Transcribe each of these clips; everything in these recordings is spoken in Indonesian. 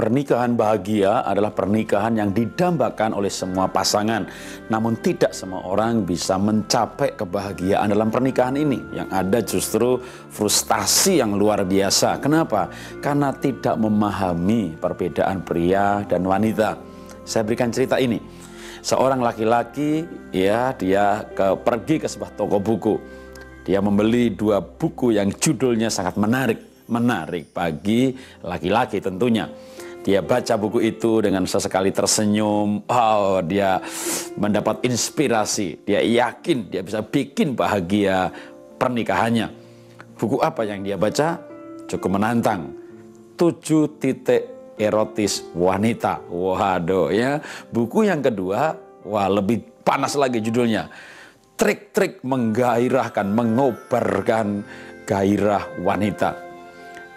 Pernikahan bahagia adalah pernikahan yang didambakan oleh semua pasangan. Namun tidak semua orang bisa mencapai kebahagiaan dalam pernikahan ini. Yang ada justru frustasi yang luar biasa. Kenapa? Karena tidak memahami perbedaan pria dan wanita. Saya berikan cerita ini. Seorang laki-laki, ya, dia pergi ke sebuah toko buku. Dia membeli 2 buku yang judulnya sangat menarik bagi laki-laki tentunya. Dia baca buku itu dengan sesekali tersenyum. Oh, dia mendapat inspirasi. Dia yakin dia bisa bikin bahagia pernikahannya. Buku apa yang dia baca? Cukup menantang. 7 titik erotis wanita. Waduh ya. Buku yang kedua, wah, lebih panas lagi judulnya. Trik-trik menggairahkan, mengobarkan gairah wanita.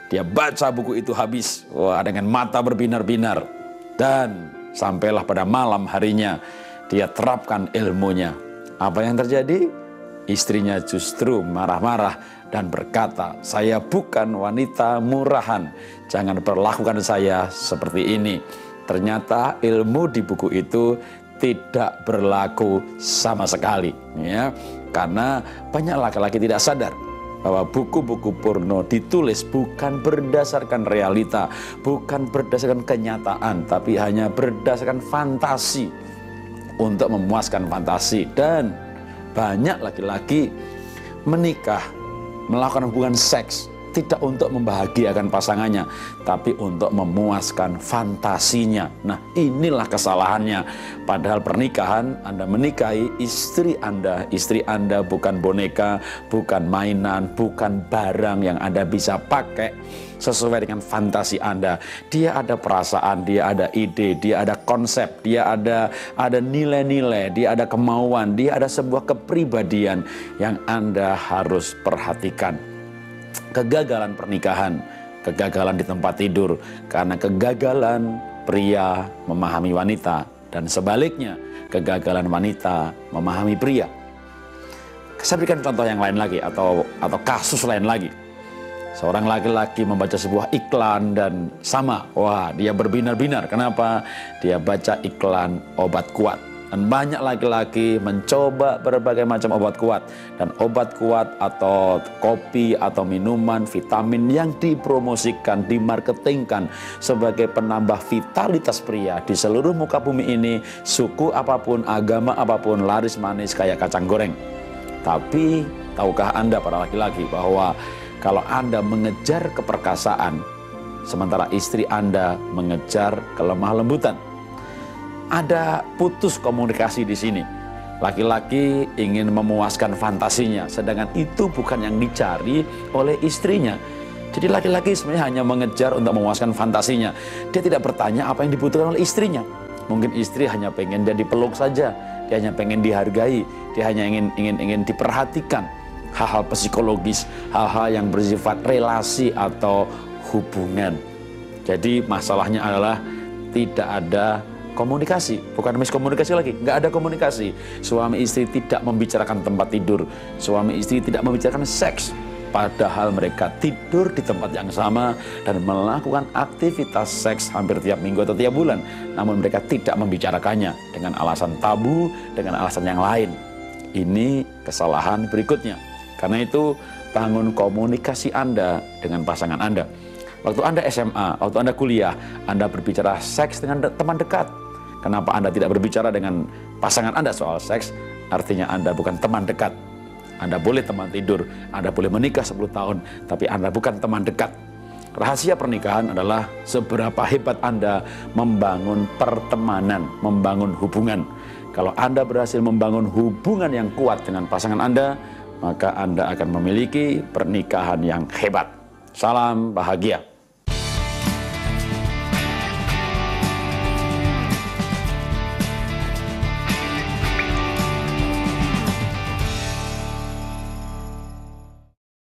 Dia baca buku itu habis, wah, dengan mata berbinar-binar. Dan sampailah pada malam harinya, dia terapkan ilmunya. Apa yang terjadi? Istrinya justru marah-marah dan berkata, "Saya bukan wanita murahan, jangan perlakukan saya seperti ini." Ternyata ilmu di buku itu tidak berlaku sama sekali, ya. Karena banyak laki-laki tidak sadar bahwa buku-buku porno ditulis bukan berdasarkan realita, bukan berdasarkan kenyataan, tapi hanya berdasarkan fantasi, untuk memuaskan fantasi. Dan banyak laki-laki menikah, melakukan hubungan seks tidak untuk membahagiakan pasangannya, tapi untuk memuaskan fantasinya. Nah, inilah kesalahannya. Padahal pernikahan, Anda menikahi istri Anda bukan boneka, bukan mainan, bukan barang yang Anda bisa pakai sesuai dengan fantasi Anda. Dia ada perasaan, dia ada ide, dia ada konsep, dia ada nilai-nilai, dia ada kemauan, dia ada sebuah kepribadian yang Anda harus perhatikan. Kegagalan pernikahan, kegagalan di tempat tidur, karena kegagalan pria memahami wanita, dan sebaliknya kegagalan wanita memahami pria. Saya berikan contoh yang lain lagi, atau kasus lain lagi. Seorang laki-laki membaca sebuah iklan dan sama, wah, dia berbinar-binar. Kenapa? Dia baca iklan obat kuat. Dan banyak laki-laki mencoba berbagai macam obat kuat. Dan obat kuat atau kopi atau minuman, vitamin yang dipromosikan, dimarketingkan sebagai penambah vitalitas pria di seluruh muka bumi ini, suku apapun, agama apapun, laris manis kayak kacang goreng. Tapi tahukah Anda para laki-laki bahwa kalau Anda mengejar keperkasaan, sementara istri Anda mengejar kelemah lembutan? Ada putus komunikasi di sini. Laki-laki ingin memuaskan fantasinya, sedangkan itu bukan yang dicari oleh istrinya. Jadi laki-laki sebenarnya hanya mengejar untuk memuaskan fantasinya. Dia tidak bertanya apa yang dibutuhkan oleh istrinya. Mungkin istri hanya pengen dia dipeluk saja, dia hanya pengen dihargai, dia hanya ingin diperhatikan. Hal-hal psikologis, hal-hal yang bersifat relasi atau hubungan. Jadi masalahnya adalah tidak ada komunikasi, bukan miskomunikasi lagi, nggak ada komunikasi. Suami istri tidak membicarakan tempat tidur, suami istri tidak membicarakan seks, padahal mereka tidur di tempat yang sama dan melakukan aktivitas seks hampir tiap minggu atau tiap bulan. Namun mereka tidak membicarakannya dengan alasan tabu, dengan alasan yang lain. Ini kesalahan berikutnya. Karena itu, bangun komunikasi Anda dengan pasangan Anda. Waktu Anda SMA, waktu Anda kuliah, Anda berbicara seks dengan teman dekat. Kenapa Anda tidak berbicara dengan pasangan Anda soal seks? Artinya Anda bukan teman dekat. Anda boleh teman tidur, Anda boleh menikah 10 tahun, tapi Anda bukan teman dekat. Rahasia pernikahan adalah seberapa hebat Anda membangun pertemanan, membangun hubungan. Kalau Anda berhasil membangun hubungan yang kuat dengan pasangan Anda, maka Anda akan memiliki pernikahan yang hebat. Salam bahagia.